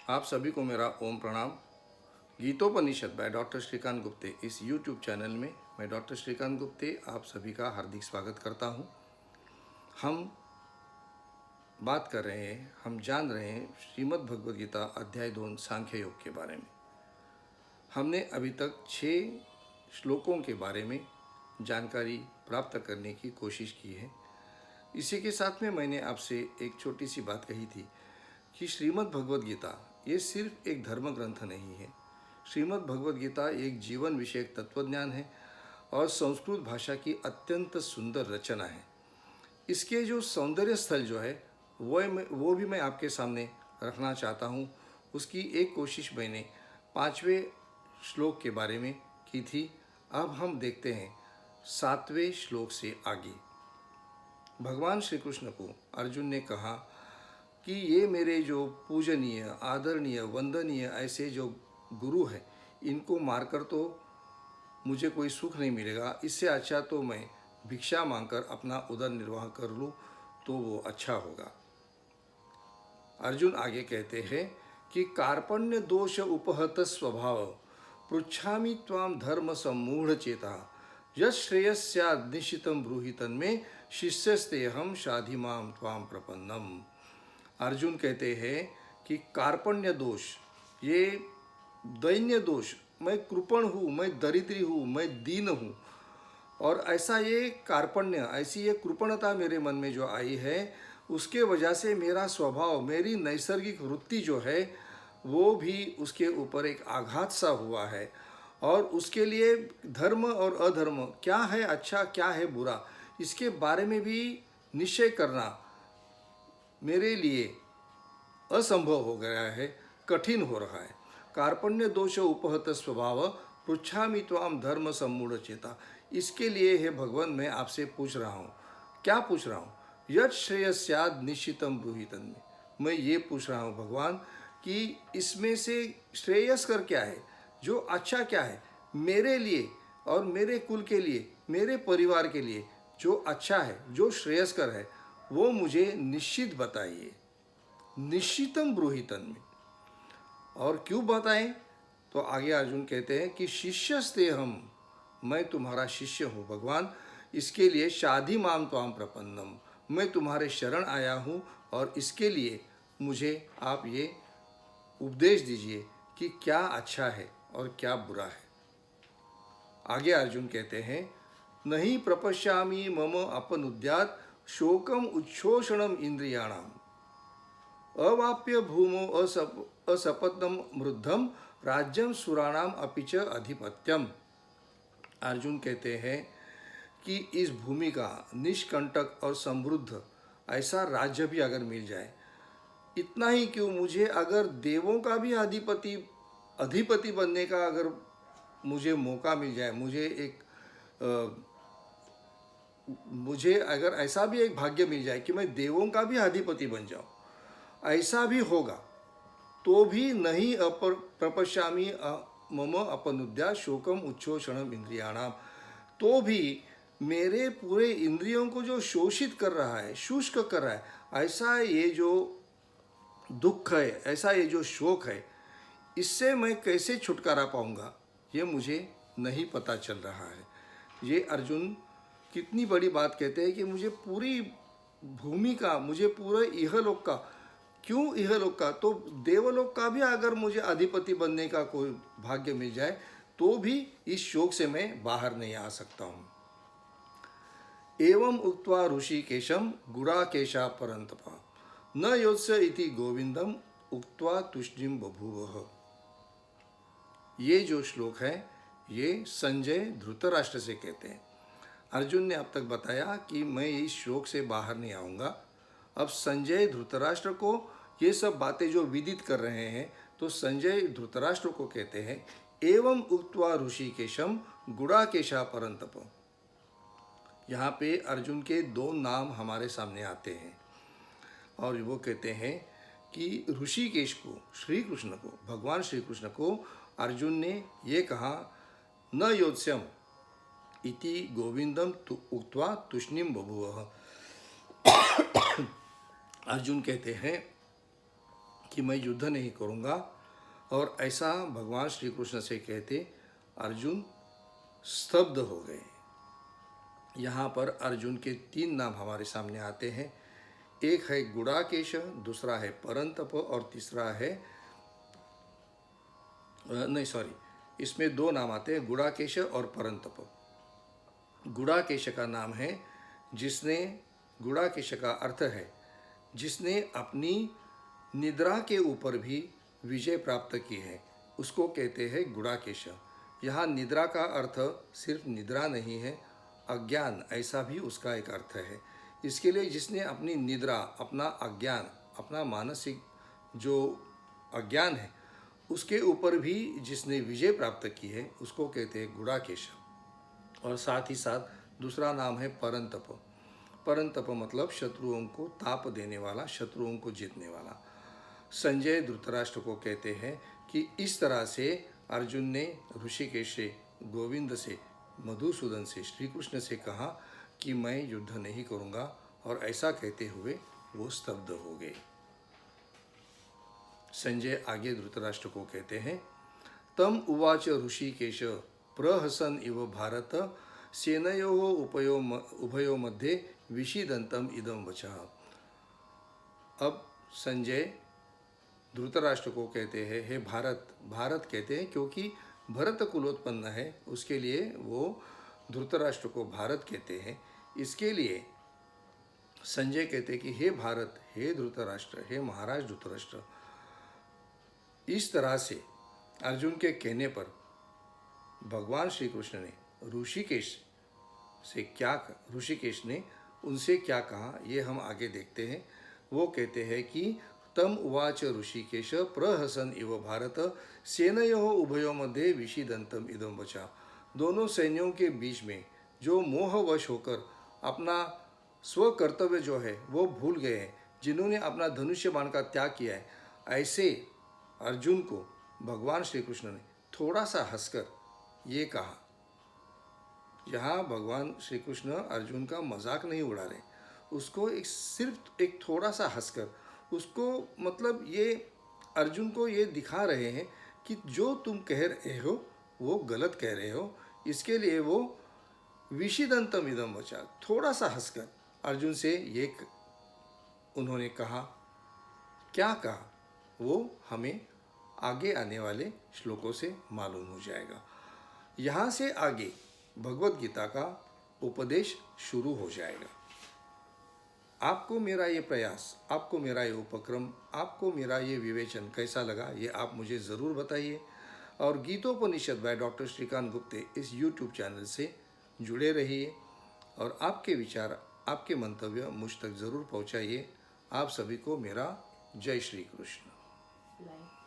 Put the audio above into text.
आप सभी को मेरा ओम प्रणाम। गीतोपनिषद बाय डॉक्टर श्रीकांत गुप्ते इस यूट्यूब चैनल में मैं डॉक्टर श्रीकांत गुप्ते आप सभी का हार्दिक स्वागत करता हूं। हम बात कर रहे हैं, हम जान रहे हैं श्रीमद् भगवद गीता अध्याय 2 सांख्य योग के बारे में। हमने अभी तक 6 श्लोकों के बारे में जानकारी प्राप्त करने की कोशिश की है। इसी के साथ में मैंने आपसे एक छोटी सी बात कही थी कि श्रीमद् भगवद गीता ये सिर्फ एक धर्म ग्रंथ नहीं है। श्रीमद् भगवद गीता एक जीवन विषयक तत्वज्ञान है और संस्कृत भाषा की अत्यंत सुंदर रचना है। इसके जो सौंदर्य स्थल जो है वो भी मैं आपके सामने रखना चाहता हूँ। उसकी एक कोशिश मैंने 5वें श्लोक के बारे में की थी। अब हम देखते हैं 7वें श्लोक से आगे। भगवान श्री कृष्ण को अर्जुन ने कहा कि ये मेरे जो पूजनीय, आदरणीय, वंदनीय ऐसे जो गुरु हैं, इनको मारकर तो मुझे कोई सुख नहीं मिलेगा। इससे अच्छा तो मैं भिक्षा मांगकर अपना उदर निर्वाह कर लूँ तो वो अच्छा होगा। अर्जुन आगे कहते हैं कि कार्पण्य दोष उपहत स्वभाव पृच्छामि त्वाम धर्म सम्मूढ़ चेता यत् श्रेयस्याद् निश्चितं ब्रूहि तन्मे शिष्यस्तेहं शाधिमां त्वाम प्रपन्नम। अर्जुन कहते हैं कि कार्पण्य दोष, ये दैन्य दोष, मैं कृपण हूँ, मैं दरिद्री हूँ, मैं दीन हूँ, और ऐसा ये कार्पण्य, ऐसी ये कृपणता मेरे मन में जो आई है, उसके वजह से मेरा स्वभाव, मेरी नैसर्गिक वृत्ति जो है वो भी उसके ऊपर एक आघात सा हुआ है। और उसके लिए धर्म और अधर्म, क्या है अच्छा क्या है बुरा, इसके बारे में भी निश्चय करना मेरे लिए असंभव हो गया है, कठिन हो रहा है। कार्पण्य दोष उपहत स्वभाव पृच्छामि त्वाम धर्म सम्मूढ़ चेता। इसके लिए है भगवान, मैं आपसे पूछ रहा हूँ। क्या पूछ रहा हूँ? यत् श्रेयस्याद् निश्चितं ब्रूहि तन्मे। मैं ये पूछ रहा हूँ भगवान कि इसमें से श्रेयस्कर क्या है, जो अच्छा क्या है मेरे लिए और मेरे कुल के लिए, मेरे परिवार के लिए, जो अच्छा है, जो श्रेयस्कर है, वो मुझे निश्चित बताइए। निश्चितम ब्रूहि तन्मे। और क्यों बताएं? तो आगे अर्जुन कहते हैं कि शिष्यस्ते हम, मैं तुम्हारा शिष्य हूँ भगवान। इसके लिए शाधि माम त्वाम प्रपन्नम, मैं तुम्हारे शरण आया हूँ और इसके लिए मुझे आप ये उपदेश दीजिए कि क्या अच्छा है और क्या बुरा है। आगे अर्जुन कहते हैं नहीं प्रपश्यामि मम अपनुद्यात् शोकम उच्छोषणम इंद्रियाणाम अवाप्य भूमो असपत्नम मृद्धम राज्यम सुराणाम अपि च अधिपत्यम। अर्जुन कहते हैं कि इस भूमि का निष्कंटक और समृद्ध ऐसा राज्य भी अगर मिल जाए, इतना ही क्यों, मुझे अगर देवों का भी अधिपति बनने का अगर मुझे मौका मिल जाए, मुझे अगर ऐसा भी एक भाग्य मिल जाए कि मैं देवों का भी अधिपति बन जाऊं, ऐसा भी होगा तो भी नहीं प्रपश्यामि मम अपनुद्या शोकम उच्छोषणम इंद्रियाणाम। तो भी मेरे पूरे इंद्रियों को जो शोषित कर रहा है, शुष्क कर रहा है, ऐसा ये जो दुख है, ऐसा ये जो शोक है, इससे मैं कैसे छुटकारा पाऊंगा, ये मुझे नहीं पता चल रहा है। ये अर्जुन कितनी बड़ी बात कहते हैं कि मुझे पूरी भूमि का, मुझे पूरे इहलोक का, क्यों इहलोक का, तो देवलोक का भी अगर मुझे अधिपति बनने का कोई भाग्य मिल जाए तो भी इस शोक से मैं बाहर नहीं आ सकता हूँ। एवं उक्त्वा ऋषिकेशम गुड़ाकेशा परंतपा न योत्स्य इति गोविंदम उक्त्वा तुष्णिम बभूवः। ये जो श्लोक है ये संजय धृतराष्ट्र से कहते हैं। अर्जुन ने अब तक बताया कि मैं इस शोक से बाहर नहीं आऊँगा। अब संजय धृतराष्ट्र को ये सब बातें जो विदित कर रहे हैं, तो संजय धृतराष्ट्र को कहते हैं एवं उक्त्वा ऋषिकेशम गुड़ाकेशा परंतप। यहाँ पे अर्जुन के 2 नाम हमारे सामने आते हैं और वो कहते हैं कि ऋषिकेश को, श्री कृष्ण को, भगवान श्री कृष्ण को अर्जुन ने ये कहा न योत्स्यम इति गोविंदम उक्त्वा तुष्णिम बभूवः। अर्जुन कहते हैं कि मैं युद्ध नहीं करूँगा। और ऐसा भगवान श्री कृष्ण से कहते अर्जुन स्तब्ध हो गए। यहाँ पर अर्जुन के 3 नाम हमारे सामने आते हैं। एक है गुडाकेश, दूसरा है परंतप और तीसरा है नहीं सॉरी, इसमें 2 नाम आते हैं, गुडाकेश और परंतप। गुडाकेश का नाम है जिसने, गुडाकेश का अर्थ है जिसने अपनी निद्रा के ऊपर भी विजय प्राप्त की है, उसको कहते हैं गुडाकेश। यहाँ निद्रा का अर्थ सिर्फ निद्रा नहीं है, अज्ञान ऐसा भी उसका एक अर्थ है। इसके लिए जिसने अपनी निद्रा, अपना अज्ञान, अपना मानसिक जो अज्ञान है उसके ऊपर भी जिसने विजय प्राप्त की है उसको कहते हैं गुडाकेश। और साथ ही साथ दूसरा नाम है परंतप। परंतप मतलब शत्रुओं को ताप देने वाला, शत्रुओं को जीतने वाला। संजय धृतराष्ट्र को कहते हैं कि इस तरह से अर्जुन ने ऋषिकेश से, गोविंद से, मधुसूदन से, श्री कृष्ण से कहा कि मैं युद्ध नहीं करूँगा, और ऐसा कहते हुए वो स्तब्ध हो गए। संजय आगे धृतराष्ट्र को कहते हैं, तम उवाच ऋषिकेश प्रहसन इव भारत सेनयोः उभयो मध्ये विषीदन्तम इदम वचः। अब संजय धृतराष्ट्र को कहते हैं, हे भारत, भारत कहते हैं क्योंकि भरत कुलोत्पन्न है, उसके लिए वो धृतराष्ट्र को भारत कहते हैं। इसके लिए संजय कहते हैं कि हे भारत, हे धृतराष्ट्र, हे महाराज धृतराष्ट्र। इस तरह से अर्जुन के कहने पर भगवान श्री कृष्ण ने ऋषिकेश ने उनसे क्या कहा, ये हम आगे देखते हैं। वो कहते हैं कि तम उवाच ऋषिकेश प्रहसन इव भारत सेनयोः उभयोः मध्ये विषीदन्तम इदम वचः। दोनों सैन्यों के बीच में जो मोहवश होकर अपना स्व कर्तव्य जो है वो भूल गए हैं, जिन्होंने अपना धनुष्य बाण का त्याग किया है, ऐसे अर्जुन को भगवान श्री कृष्ण ने थोड़ा सा हंसकर ये कहा। यहाँ भगवान श्री कृष्ण अर्जुन का मजाक नहीं उड़ा रहे, उसको सिर्फ एक थोड़ा सा हंसकर उसको, मतलब ये अर्जुन को ये दिखा रहे हैं कि जो तुम कह रहे हो वो गलत कह रहे हो। इसके लिए वो विषीदंतम इदम वचा, थोड़ा सा हंसकर अर्जुन से ये उन्होंने कहा। क्या कहा वो हमें आगे आने वाले श्लोकों से मालूम हो जाएगा। यहाँ से आगे भगवत गीता का उपदेश शुरू हो जाएगा। आपको मेरा ये प्रयास, आपको मेरा ये उपक्रम, आपको मेरा ये विवेचन कैसा लगा, ये आप मुझे ज़रूर बताइए। और गीतोपनिषद बाय डॉक्टर श्रीकांत गुप्ते इस YouTube चैनल से जुड़े रहिए और आपके विचार, आपके मंतव्य मुझ तक ज़रूर पहुँचाइए। आप सभी को मेरा जय श्री कृष्ण।